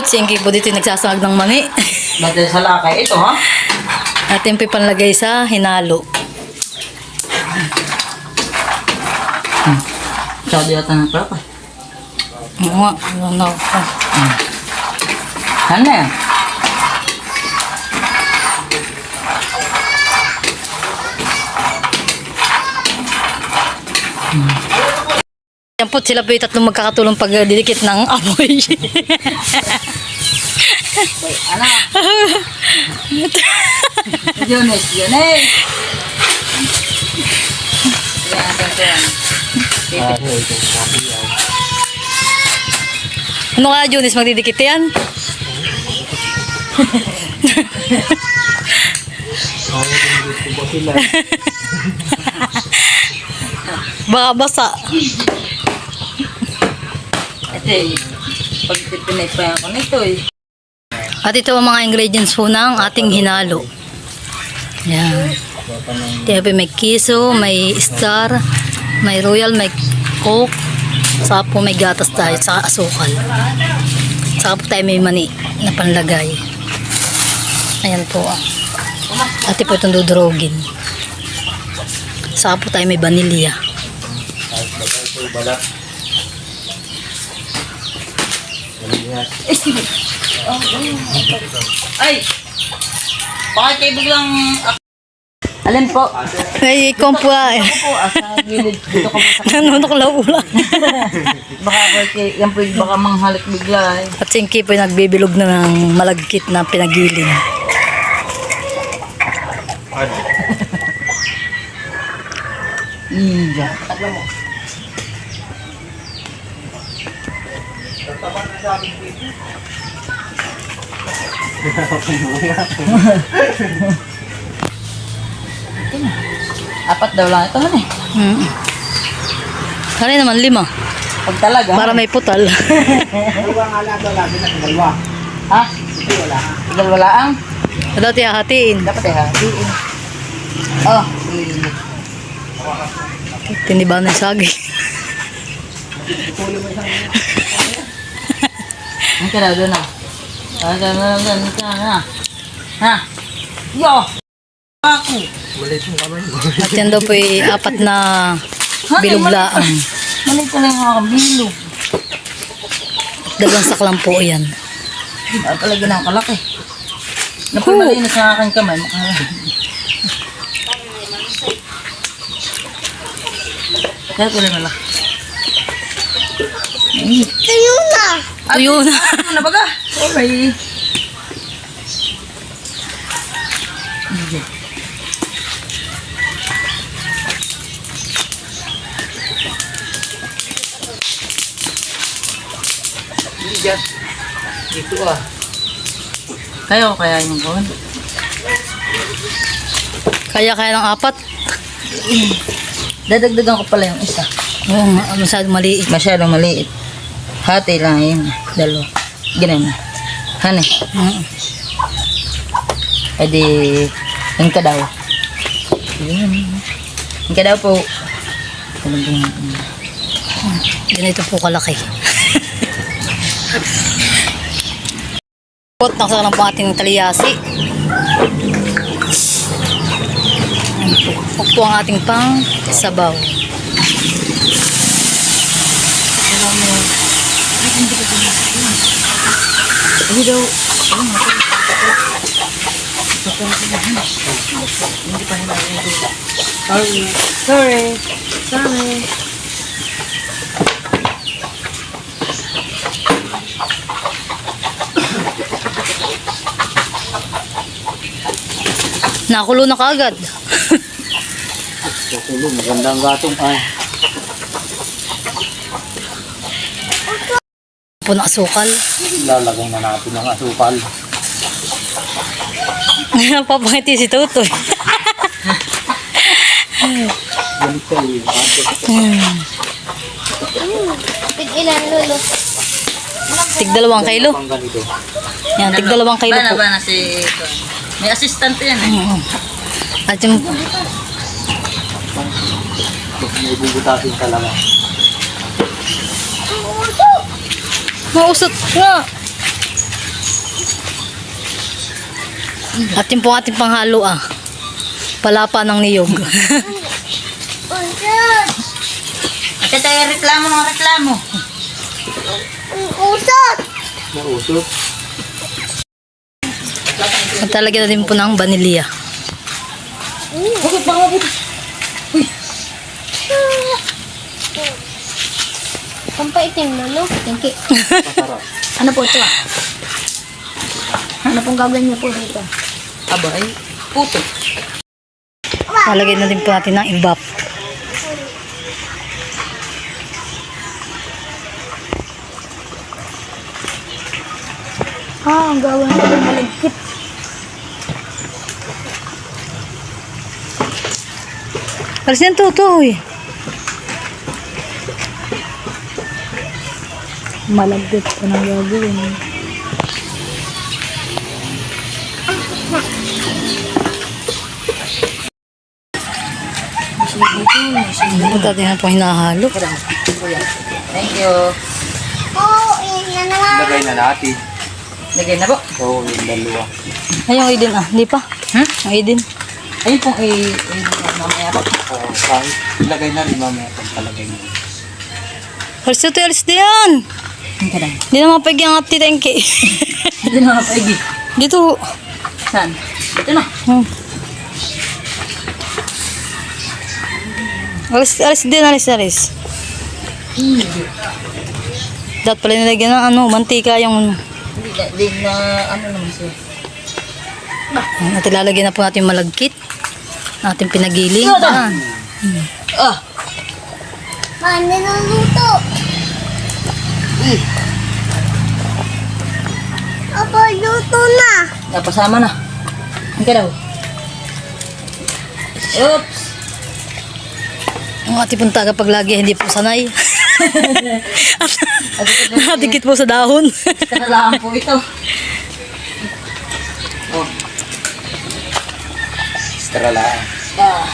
Singki po dito nagsasangag ng mani. Dati sa lakay. Ito ha? At yung pipanlagay sa hinalo. Sabi yata ng prapa. Oo nga. Ano. Ano yan? Yan po sila po yung tatlong magkakatulong pag didikit ng amoy. Ano? Jones. Yan. Ano ka, Junis? Magdidikit yan? Baka basa. Ate, pag pinaypayan ko nito eh. At ito ang mga ingredients po ng ating hinalo. Yan. Ito may kiso, may star, may royal, may coke. Saka po may gatas tayo, saka asukal. Saka po tayo may mani na panlagay. Ayan po. At ito po itong dudurogin. Saka po tayo may vanilya. Ay! Bakit kayo biglang... Alin po? Ay, kompo ay. Po, sa gilid. Dito ko po sa... Nanunok na ulan. Baka yan po baka manghalik bigla eh. At singki po yung nagbibilog na ng malagkit na pinagiling. Iya. Tagla mo. Apat daw lang ito eh. Kaya naman 5. Pag talaga. Para may putal. Dalawa nga lang daw lagi na dalawa. Ha? Ito wala. Dalawa ang? Dati hahatiin. Dapat eh ha. Oh. Tiniba na yung sagay. Ang ka daw doon na. Ang ka na. Ha? Yo! Ako! At yan daw po yung 4 na biluglaan. Maliit na lang yung mga bilog. 2 sak lang po yan. Talaga na ang kalaki. Napamalinis sa aking kamay. Kaya ko na lang. Tuyo na! Ano na baga? Okay. Dito ah. Kaya ko kaya yung gawin? Kaya ng 4. Dadagdagan ko pala yung isa. Oo nga, masyadong maliit. Masyadong maliit. Hati lang yun. 2. Ganun. Hani. E di, yung ka daw. Yung ka daw po. Ganito po kalaki. Nakasaka lang po ating taliyasi. Huwag po ang ating pang sabaw. Hindi daw. Sorry. Nakulo na kaagad. Nakulo, magandang gatong ay. Po na asukal. Lalagay na natin ng asukal. Papangiti si Tutoy. Balik kayo. Tig-ilan, Lolo? Tig 2 kilo. Yan, tig 2 kilo po. Bana si... May assistant yan eh. At yung May bubutasin talaga. mausot nga. At yung po ating panghalo palapa ng niyog. Usot! Ate tayo reklamo ng reklamo. Usot! Nausok. At talagyan na din po ng vanilya. Bakit baka dito? Pampaitim na, no? Thank you. Masarap. Ano po ito Ano pong gagawin niyo po dito? Aba ay puto. Talagyan na din po natin ng ibap. Ang gawin ko ng maligkit. Alis yan to, uy. Malagkit pa ng gagawin. Ito natin na po hinahalo. Thank you. Oo, yan na lang. Lagay na natin. Lagay na po. Oo, yung dalawa. Ay, yung idin Hindi pa. Yung idin. Ayun pong mamaya po. Oo, kahit ilagay na rin mamaya kung palagay na. Alis ito, alis din yan. Ang kadang. Hindi na mapag yung ati tengke. Ito na paigi. Dito. Saan? Ito na. Alis din, alis. Dapat pala nilagyan ng mantika yung Hindi na ano naman siya. at ilalagyan na po natin yung malagkit. Ating pinagiling. Yan. Ah! Man, niluluto. Opo, luto na. Napasama na. Ang daw. Oops! Ang ating pong tagapaglagi hindi po sanay. Nakadikit po sa dahon. Kanalaan po ito. Oh. Extra lang. Ah.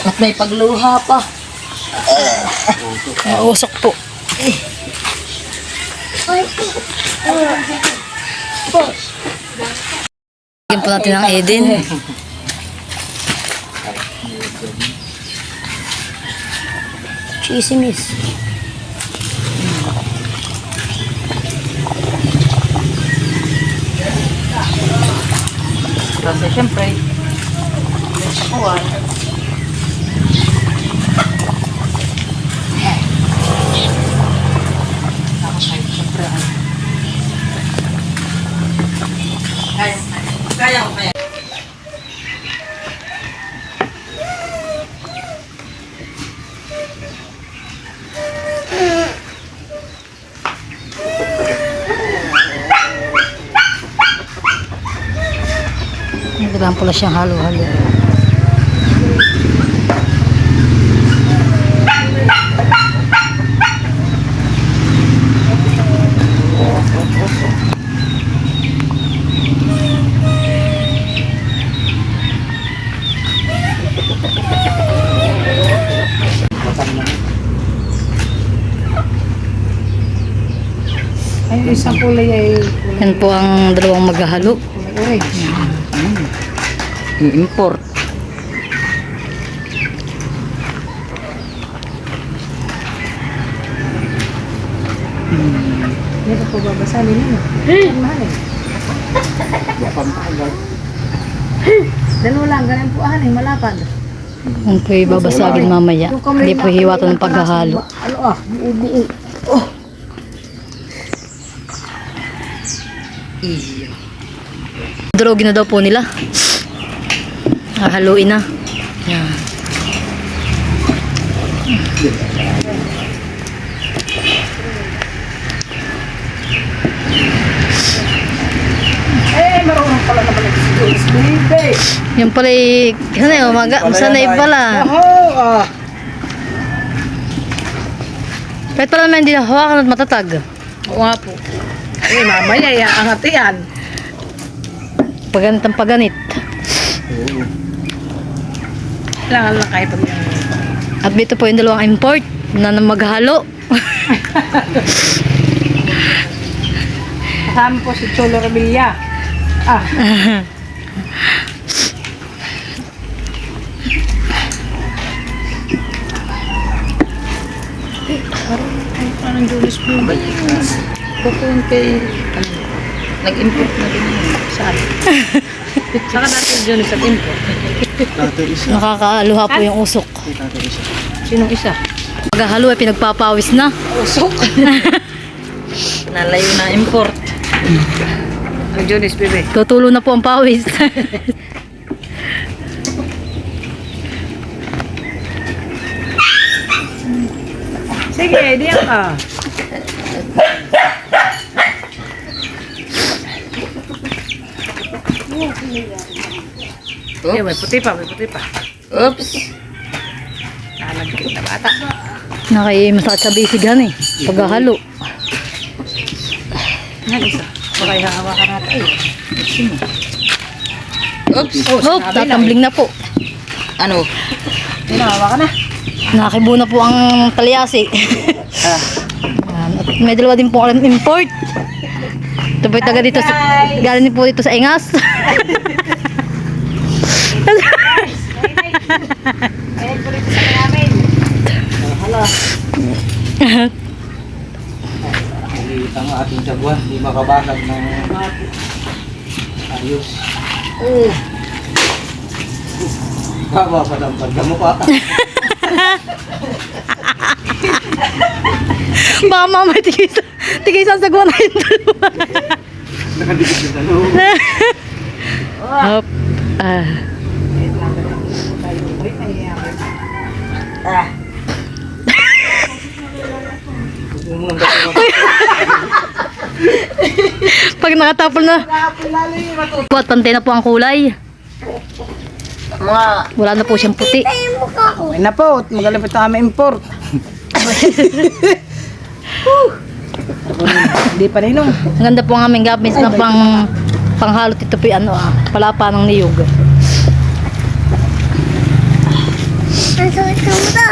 At may pagluha pa. Usok po. Lagyan po natin ng edin. Chismis. Kasi syempre, kuwan. Kaya ko kaya. Kailangan pala siyang halo-halo. Ay, isang kulay ay Yan po ang dalawang maghahalo. kulay. I-import. Dito po babasahin nyo. Mahal eh. Dalawa lang, ganun po ahan eh, malapad. Yan po ibabasagin mamaya. Hindi po hiwatan ng paghahalo. Ano buo-buo. Oh. Iyo. Durugin na daw po nila. Haluin na. Yan. Eh, marunong pala naman nag-skills, baby. Yan pala umaga. Sanay pala. Oh, Kahit pala naman hindi na hawakan at matatag. Oo nga po. Eh, mamaya, angat yan. Paganit ang paganit. Kailangan lang kahit pag At dito po yung dalawang import na maghalo. Kasama po si Cholo Revilla. Ah. Parang Julius po ba yun? Kukun kay... Nag-import na din yun. Saan? Saka natin Julius nag-import. Nakakaluha po yung usok. Sinong isa? Paghahalo ay pinagpapawis na. Usok. Nalayo na import. Ang Julius, bebe. Tutulo na po ang pawis. Sige, diyan ka. Okay, may puti pa, may puti pa. Oops. Nalagkit na bata. Masakit sa bisigan eh. Paghahalo. Yan isa. Baka ihahawakan natin. Oops. Oh, tatambling na po. Ano? Hinahawakan na. Nakakibo na po ang talyasi. At may dalawa din po ang import. Ito po taga dito sa, galing po dito sa Ingas. Maliit ang ating jaguan. Hindi makabasag ng ayos. Baba pa lang pagkamukha. Baka mamay tigisan sa guwan na yung dalawa. Nakadikit yung dalawa. Hop. Pag nakatapol na. At pantay na po ang kulay. Wala na po siyang puti. Ay na po, magalapit na kami import. Hindi pa ninong. Ang ganda po ang aming gamit na panghalot. Ito po yung palapa ng niyog. Ang sakit ka mo to.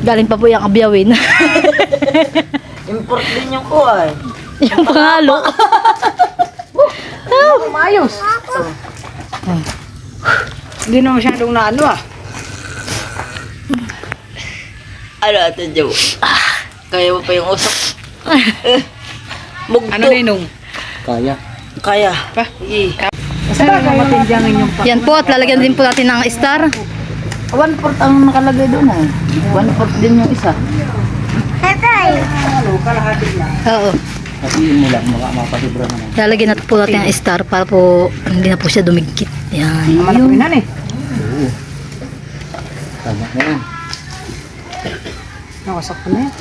Galing pa po yung abyawin. Import din yung kuhay. Yung panghalo. Maayos. Hindi na masyadong na ano ah. Ano ito, Joe? Kaya mo pa yung usok. Mugto. Ano ninong? Kaya. Kaya. Pa? Kasi yung matindyangin yung pa. Yan po at lalagyan din po natin ng star. 1/4 ang nakalagay doon eh. 1/4 din yung isa. Tatay. Oo. Hatiin mo lang. Mapatibra naman. Lalagyan natin po natin ng star para po hindi na po siya dumigkit. Yan. Naman ako inan eh. Oo. Tama na yan. Nakasak ko na yan.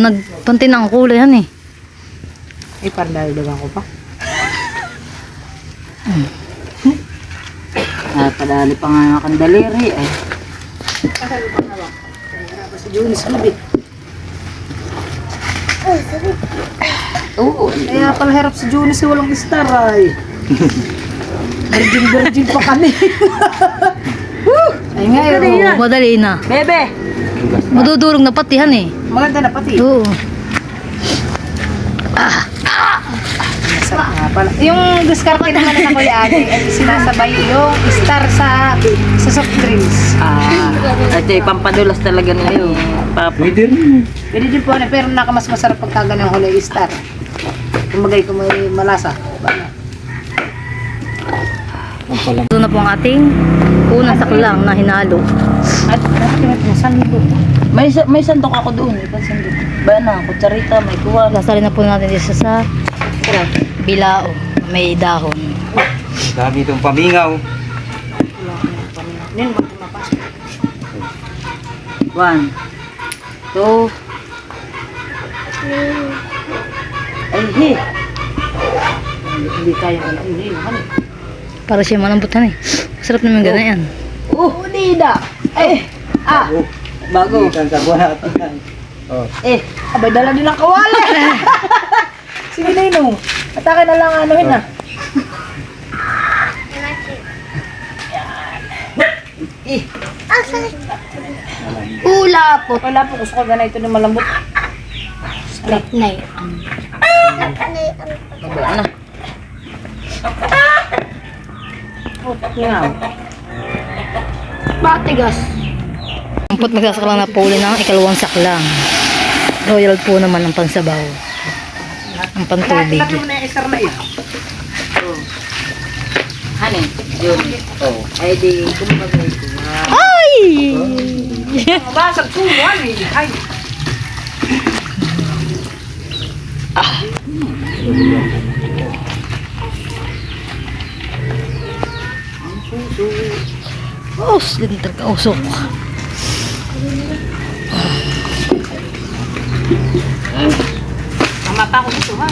Nagpantin na ang kulay yan eh. Eh, parang dahil-dagan ko pa. Padali pa nga ng kandaliri eh. Si Junis Lubit. Oo. Kaya pala hirap si Junis eh, walang star ay. Virgin pa kami. Ay nga yun. Madali na. Bebe! Madudurog na patihan eh. Maganda na pati. Oo. Masarap nga pala. Yung diskarte naman na Kuya Ate ay sinasabay yung star sa soft drinks. Ito yung pampadulas talaga nila yung Pwede rin. Pwede din po ano, pero nakamas masarap pagka ganang huli star. Kumagay kung may malasa. Ang palang. Ito na po ang ating unang saklang na hinalo. At dapat yung pinsan nito. may sandok ako doon. May sandok. Ba na, kutsarita, may kuwan. Lasalin na po natin dito sa bilao. May dahon. Dami itong pamingaw. Yan, magpapasok. 1, 2. Ay, he. Hindi kaya wala. Hindi naman eh. Para siya malambutan eh. Masarap naman gana yan. Unida. Bago. Ikan sa buwan natin. Oh. Abay, dala din ang kawali. Sige na yun. Atake na lang anuhin na. Ang sakit. Hula po. Wala po, gusto ko ganito na malambot. Nay. Ano? Matigas. Ampot magsasaklang na po uli ng ikalawang saklang. Royal po naman ang pansabaw. Ang pantubig. Hani, yun. Oh. Ay di, kumabagay ko. Ay! Basag tumuan eh. Ay. Oh, linter ka usok. Ang mata ko dito ha.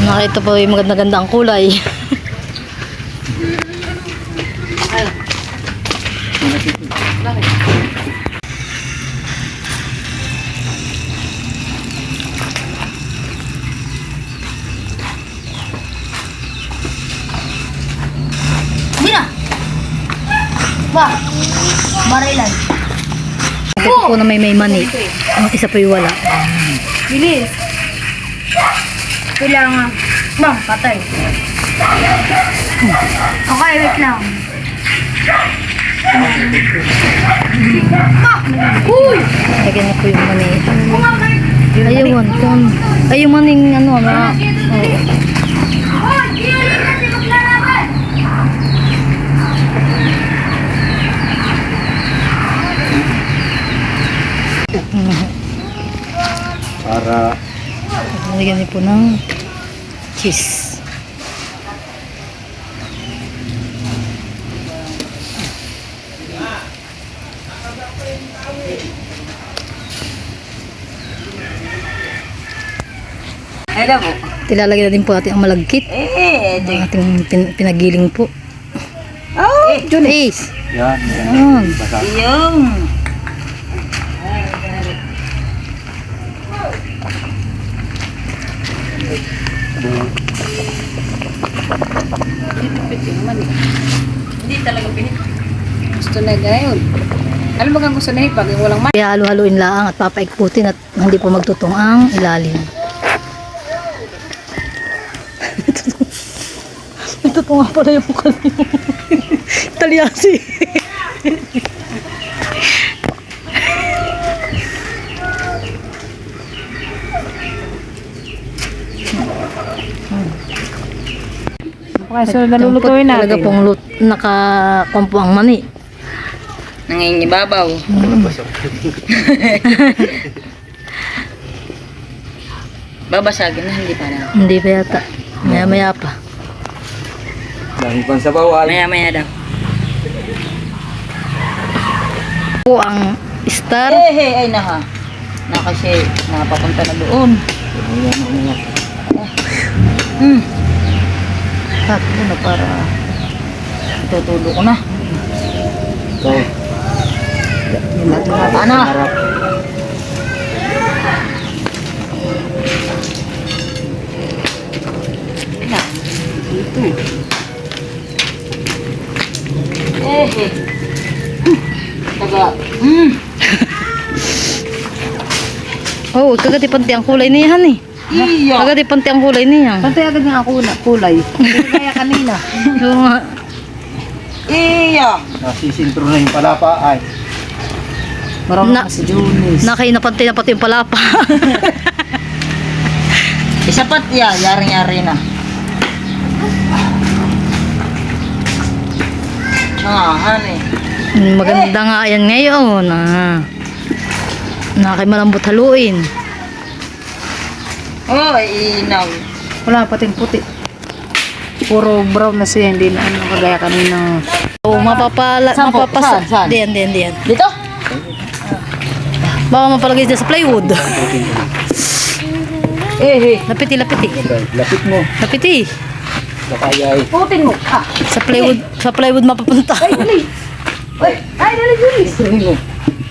Nakita po yung maganda-ganda ang kulay. Hindi na! Ba? Marilan. Ito po na may mani. Ang isa po yung wala. Bilis. Kailangan. Bang, patay. Okay, wait lang. Lagyan na po yung mani. Ayun, kung ay yung maning ano na. Oo. Para Lagyan niyo po ng cheese. Hello po. Tilalagyan na din po natin ang malagkit. Ang ating pinagiling po. Oh! Ace! yan. Yan. Basa. Yung. Hindi talaga pinit. Gusto na ngayon. Alam mo kang gusto na hipag, yung walang Kaya halo-haloin lang at papaikputin at hindi po magtutong ang ilalim. Ito nga pala yung kanina. Talyasi. Okay, so nalulutuin Talaga natin. pong nakakumpo ang mani. Nangingibabaw. Babasagin na, hindi pa na. Hindi pa yata. Maya-maya pa. Dami pang sabaw ay. Maya-maya daw. Po ang star. Ay naka. Kasi nakapapunta na doon. Takbo na para itutulo ko na. So, Ano? harap. Taga. Oh, kagati panti ang kulay niyan eh. Iya. Kagati panti ang kulay niya. Pantay agad nga ako na kulay. Hindi kaya kanina. Oo nga. Iya. Nasisintro na yung palapa ay. Marami Na- na si Junis. Napantay na pati yung palapa. Isa pat ya, yari-yari na. Honey. Maganda nga yan ngayon. Nakay malambot haluin. Oh, inaw. Wala pating puti. Puro brown na siya, hindi na ano kagaya kanina. Oo, Saan po? Saan? Diyan. Dito? Baka mapalagay dyan sa plywood. Lapiti. Lapit mo. Lapiti. Baka ay. Putin mo. Ah. Sa plywood mapapunta. Ay, dali, Julis. Tingin mo.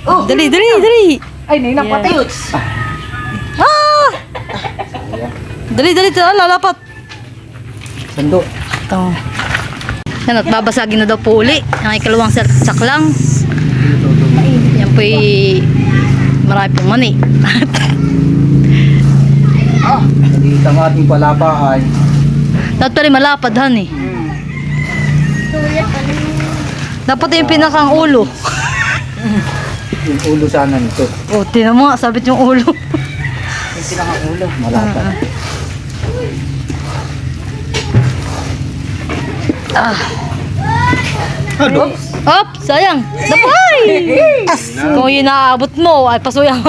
Oh, Dali. Ay, nainak Yeah. pati. Dali, lalapat. Sandok. Ito. Yan at babasagin na daw po uli. Ang ikalawang saklang. Yan po'y marami pong mani. Maliit ang ating palapa ay Dapat pala malapad, han eh. Dapat yung pinakang ulo. yung ulo sana nito. O, tinan mo nga, sabit yung ulo. Yung pinakaulo. Malapa. Op, sayang. Napay! Kung yun naaabot mo, ay pasuyang.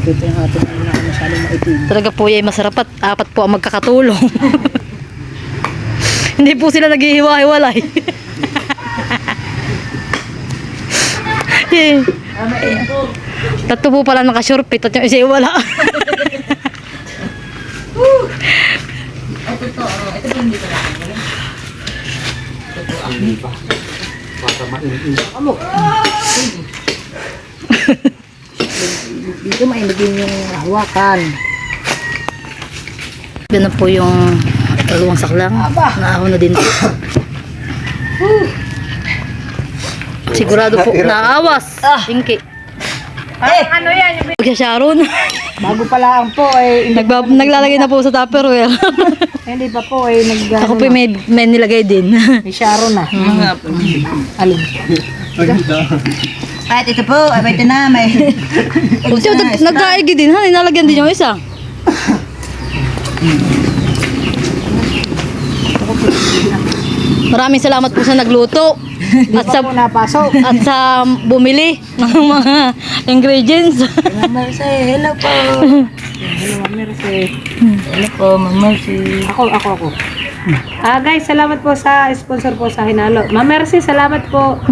Makikita yung ating ano na masyadong maitim. Talaga po ay masarap at apat po ang magkakatulong. Hindi po sila naghihiwa-hiwalay. Tatlo po pala naka-shortfit at yung isa wala. Hindi pa. Baka mainit. Dito mainigin yung hawakan. Ganun po yung dalawang saklang. Naahon na din po. Sigurado po, naawas. Pinky. Ano yan? Huwag siya Sharon. Bago pa lang po ay Naglalagay na po sa Tupperware. hindi pa po ay Ako po may nilagay din. may Sharon na. Mga alin. At ito po, ay ito na may Nagkaigi din ha, inalagyan din yung isa. Maraming salamat po sa nagluto. At sa napasok. at sa bumili ng mga ingredients. Ma'am Mercy, hello po. Hello Ma'am Mercy. Hello po Ma'am Mercy. Ako. Guys, salamat po sa sponsor po sa Hinalo. Ma'am Mercy, salamat po.